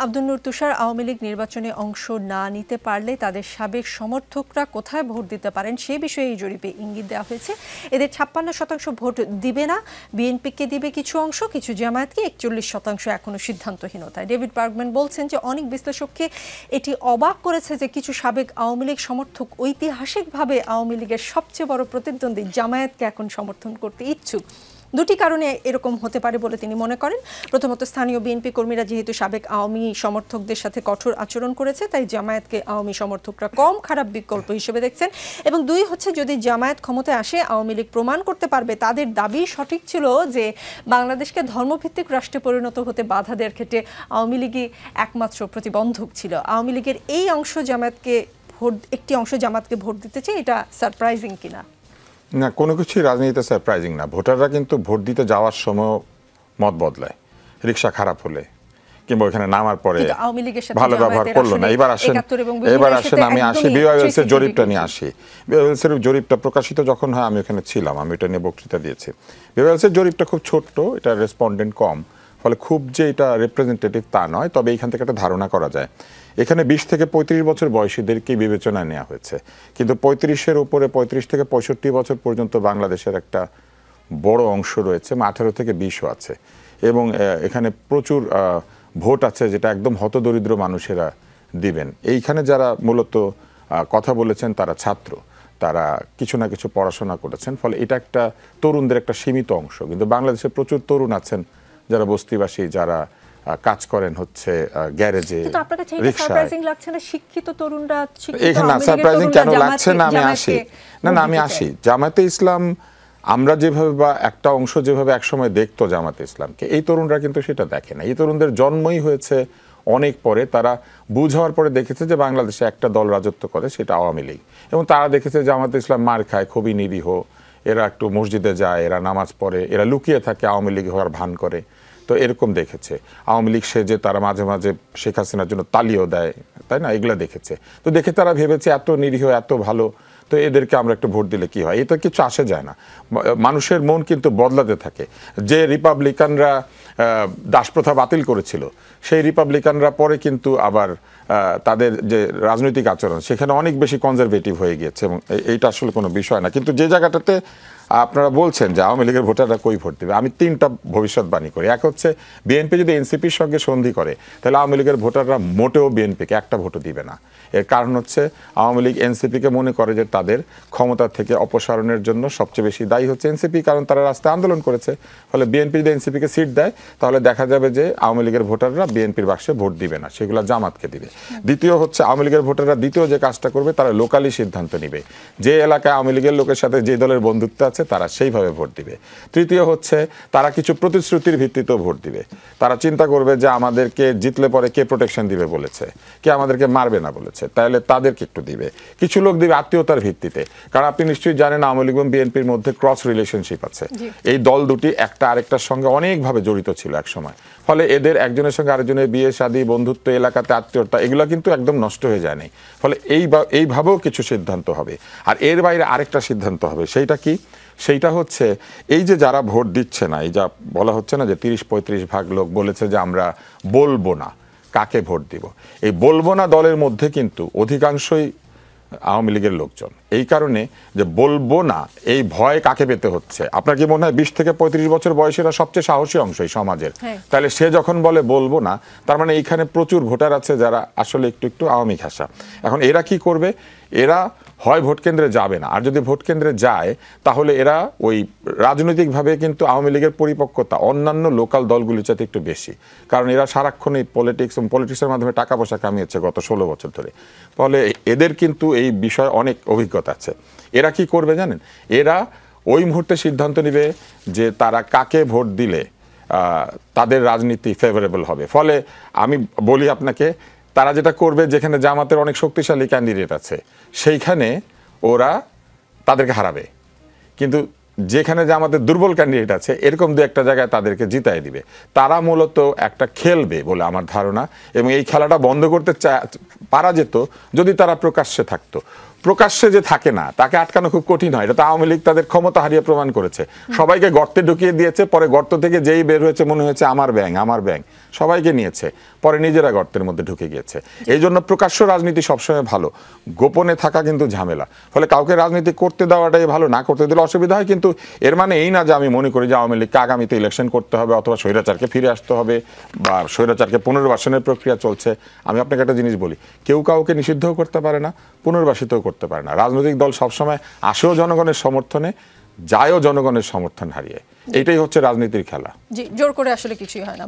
আব্দুল নূর তুষার, আওয়ামী লীগ নির্বাচনে অংশ না নিতে পারলে তাদের সাবেক সমর্থকরা কোথায় ভোট দিতে পারেন সে বিষয়ে এই জরিপে ইঙ্গিত দেওয়া হয়েছে। এদের 56% ভোট দিবে না, বিএনপিকে দিবে কিছু অংশ, কিছু জামায়াতকে, 41% এখনো সিদ্ধান্তহীনতায়। ডেভিড বার্গম্যান বলছেন যে অনেক বিশ্লেষককে এটি অবাক করেছে যে কিছু সাবেক আওয়ামী লীগ সমর্থক ঐতিহাসিকভাবে আওয়ামী লীগের সবচেয়ে বড় প্রতিদ্বন্দ্বী জামায়াতকে এখন সমর্থন করতে ইচ্ছুক। দুটি কারণে এরকম হতে পারে বলে তিনি মনে করেন। প্রথমত, স্থানীয় বিএনপি কর্মীরা যেহেতু সাবেক আওয়ামী সমর্থকদের সাথে কঠোর আচরণ করেছে, তাই জামায়াতকে আওয়ামী সমর্থকরা কম খারাপ বিকল্প হিসেবে দেখছেন। এবং দুই হচ্ছে, যদি জামায়াত ক্ষমতায় আসে, আওয়ামী লীগ প্রমাণ করতে পারবে তাদের দাবি সঠিক ছিল যে বাংলাদেশকে ধর্মভিত্তিক রাষ্ট্রে পরিণত হতে বাধা দেওয়ার ক্ষেত্রে আওয়ামী লীগই একমাত্র প্রতিবন্ধক ছিল। আওয়ামী লীগের এই অংশ জামায়াতকে একটি অংশ জামায়াতকে ভোট দিতে চায়, এটা সারপ্রাইজিং কিনা? না, কোনো কিছুই রাজনীতিতে সারপ্রাইজিং না। ভোটাররা কিন্তু ভোট দিতে যাওয়ার সময় মত বদলায়। রিক্সা খারাপ হলে কিংবা ওখানে নামার পরে ভালো ব্যবহার করলো না। এবার আসেন আমি আসি বিওএলসের জরিপটা নিয়ে আসি। বিওএলসের জরিপটা প্রকাশিত যখন হয় আমি ওখানে ছিলাম, আমি এটা নিয়ে বক্তৃতা দিয়েছি। বিওএলসের জরিপটা খুব ছোট্ট, এটা রেসপন্ডেন্ট কম, ফলে খুব যে এটা রিপ্রেজেন্টেটিভ তা নয়। তবে এইখান থেকে একটা ধারণা করা যায়। এখানে 20 থেকে 35 বছর বয়সীদেরকেই বিবেচনায় নেওয়া হয়েছে, কিন্তু 35-এর উপরে 35 থেকে 65 বছর পর্যন্ত বাংলাদেশের একটা বড় অংশ রয়েছে, 18 থেকে 20ও আছে। এবং এখানে প্রচুর ভোট আছে যেটা একদম হতদরিদ্র মানুষেরা দিবেন। এইখানে যারা মূলত কথা বলেছেন তারা ছাত্র, তারা কিছু না কিছু পড়াশোনা করেছেন, ফলে এটা একটা তরুণদের একটা সীমিত অংশ। কিন্তু বাংলাদেশে প্রচুর তরুণ আছেন যারা বস্তিবাসী, যারা কাজ করেন হচ্ছে গ্যারেজে, রিকশায়। শিক্ষিত তরুণরা এখানে সারপ্রাইজিং কেন লাগছে না আমি আসি জামায়াতে ইসলাম আমরা যেভাবে বা একটা অংশ যেভাবে একসময় দেখতো জামায়াতে ইসলামকে, এই তরুণরা কিন্তু সেটা দেখে না। এই তরুণদের জন্মই হয়েছে অনেক পরে। তারা বুঝ হওয়ার পরে দেখেছে যে বাংলাদেশে একটা দল রাজত্ব করে, সেটা আওয়ামী লীগ। এবং তারা দেখেছে জামায়াতে ইসলাম মার খায়, খুবই নিরীহ, এরা একটু মসজিদে যায়, এরা নামাজ পড়ে, এরা লুকিয়ে থাকে, আওয়ামী লীগ হওয়ার ভান করে। তো এরকম দেখেছে। আওয়ামী লীগ সেজে তারা মাঝে মাঝে শেখ হাসিনার জন্য তালিও দেয়, তাই না? এগুলো দেখেছে। তো দেখে তারা ভেবেছে এত নিরীহ, এত ভালো, তো এদেরকে আমরা একটু ভোট দিলে কি হয়? এটা কিছু আসে যায় না। মানুষের মন কিন্তু বদলাতে থাকে। যে রিপাবলিকানরা দাসপ্রথা বাতিল করেছিল, সেই রিপাবলিকানরা পরে কিন্তু আবার তাদের যে রাজনৈতিক আচরণ সেখানে অনেক বেশি কনজারভেটিভ হয়ে গিয়েছে। এবং এইটা আসলে কোনো বিষয় না। কিন্তু যে জায়গাটাতে আপনারা বলছেন যে আওয়ামী লীগের ভোটাররা কই ভোট দেবে, আমি 3টা ভবিষ্যৎবাণী করি। এক হচ্ছে, বিএনপি যদি এনসিপির সঙ্গে সন্ধি করে তাহলে আওয়ামী লীগের ভোটাররা মোটেও বিএনপিকে একটা ভোটও দিবে না। এর কারণ হচ্ছে, আওয়ামী লীগ এনসিপিকে মনে করে যে তাদের ক্ষমতা থেকে অপসারণের জন্য সবচেয়ে বেশি দায়ী হচ্ছে এনসিপি, কারণ তারা রাস্তায় আন্দোলন করেছে। ফলে বিএনপি যদি এনসিপিকে সিট দেয় তাহলে দেখা যাবে যে আওয়ামী লীগের ভোটাররা বিএনপির বাক্সে ভোট দিবে না, সেগুলো জামাতকে দিবে। দ্বিতীয় হচ্ছে, আওয়ামী লীগের ভোটাররা দ্বিতীয় যে কাজটা করবে, তারা লোকালি সিদ্ধান্ত নিবে। যে এলাকায় আওয়ামী লীগের লোকের সাথে যে দলের বন্ধুত্ব আছে তারা সেইভাবে ভোট দিবে। তৃতীয় হচ্ছে, তারা কিছু প্রতিশ্রুতির ভিত্তিতেও ভোট দিবে। তারা চিন্তা করবে যে আমাদেরকে জিতলে পরে কে প্রোটেকশন দিবে বলেছে, কে আমাদেরকে মারবে না বলেছে, তাহলে তাদেরকে একটু দিবে। কিছু লোক দিবে আত্মীয়তার ভিত্তিতে, কারণ আপনি নিশ্চয়ই জানেন আওয়ামী লীগ এবং বিএনপির মধ্যে ক্রস রিলেশনশিপ আছে। এই দল দুটি একটা আরেকটার সঙ্গে অনেকভাবে জড়িত ছিল এক সময়। ফলে এদের একজনের সঙ্গে আরেকজনের বিয়ে শাদী, বন্ধুত্ব, এলাকাতে আত্মীয়তা, এগুলো কিন্তু একদম নষ্ট হয়ে যায় নাই। ফলে এইভাবেও কিছু সিদ্ধান্ত হবে। আর এর বাইরে আরেকটা সিদ্ধান্ত হবে। সেইটা কি? সেইটা হচ্ছে, এই যে যারা ভোট দিচ্ছে না, এই যা বলা হচ্ছে না যে 30-35% লোক বলেছে যে আমরা বলবো না কাকে ভোট দিব, এই বলবো না দলের মধ্যে কিন্তু অধিকাংশই আওয়ামী লীগের লোকজন। এই কারণে যে বলবো না, এই ভয় কাকে পেতে হচ্ছে? আপনার কি মনে হয় 20 থেকে 35 বছর বয়সীরা সবচেয়ে সাহসী অংশ এই সমাজের? তাহলে সে যখন বলে বলবো না, তার মানে এইখানে প্রচুর ভোটার আছে যারা আসলে একটু আওয়ামী ঘাসা। এখন এরা কি করবে? এরা হয় ভোট কেন্দ্রে যাবে না, আর যদি ভোট কেন্দ্রে যায় তাহলে এরা ওই রাজনৈতিকভাবে কিন্তু আওয়ামী লীগের পরিপক্কতা অন্যান্য লোকাল দলগুলির চাইতে একটু বেশি, কারণ এরা সারাক্ষণ এই পলিটিক্সের মাধ্যমে টাকা পয়সা কামিয়েছে গত 16 বছর ধরে। ফলে এদের কিন্তু এই বিষয়ে অনেক অভিজ্ঞতা আছে। এরা কি করবে জানেন? এরা ওই মুহূর্তে সিদ্ধান্ত নেবে যে তারা কাকে ভোট দিলে তাদের রাজনীতি ফেভারেবল হবে। ফলে আমি বলি আপনাকে, তারা যেটা করবে, যেখানে জামাতের অনেক শক্তিশালী ক্যান্ডিডেট আছে সেইখানে ওরা তাদেরকে হারাবে, কিন্তু যেখানে জামাতের দুর্বল ক্যান্ডিডেট আছে এরকম দু একটা জায়গায় তাদেরকে জিতায় দিবে। তারা মূলত একটা খেলবে বলে আমার ধারণা, এবং এই খেলাটা বন্ধ করতে পারা যেত যদি তারা প্রকাশ্যে থাকতো। প্রকাশ্যে যে থাকে না, তাকে আটকানো খুব কঠিন হয়। এটা তো আওয়ামী লীগ তাদের ক্ষমতা হারিয়ে প্রমাণ করেছে। সবাইকে গর্তে ঢুকিয়ে দিয়েছে, পরে গর্ত থেকে যেই বের হয়েছে মনে হয়েছে আমার ব্যাং আমার ব্যাং, সবাইকে নিয়েছে, পরে নিজেরা গর্তের মধ্যে ঢুকে গিয়েছে। এই জন্য প্রকাশ্য রাজনীতি সবসময় ভালো, গোপনে থাকা কিন্তু ঝামেলা। ফলে কাউকে রাজনীতি করতে দেওয়াটাই ভালো, না করতে দিলে অসুবিধা হয়। কিন্তু এর মানে এই না যে আমি মনে করি যে আওয়ামী লীগকে আগামীতে ইলেকশন করতে হবে অথবা স্বৈরাচারকে ফিরে আসতে হবে বা স্বৈরাচারকে পুনর্বাসনের প্রক্রিয়া চলছে। আমি আপনাকে একটা জিনিস বলি, কেউ কাউকে নিষিদ্ধও করতে পারে না, পুনর্বাসিতও করতে পারে না। রাজনৈতিক দল সবসময় আসেও জনগণের সমর্থনে, যায়ও জনগণের সমর্থন হারিয়ে। এইটাই হচ্ছে রাজনীতির খেলা। জি, জোর করে আসলে কিছুই হয় না।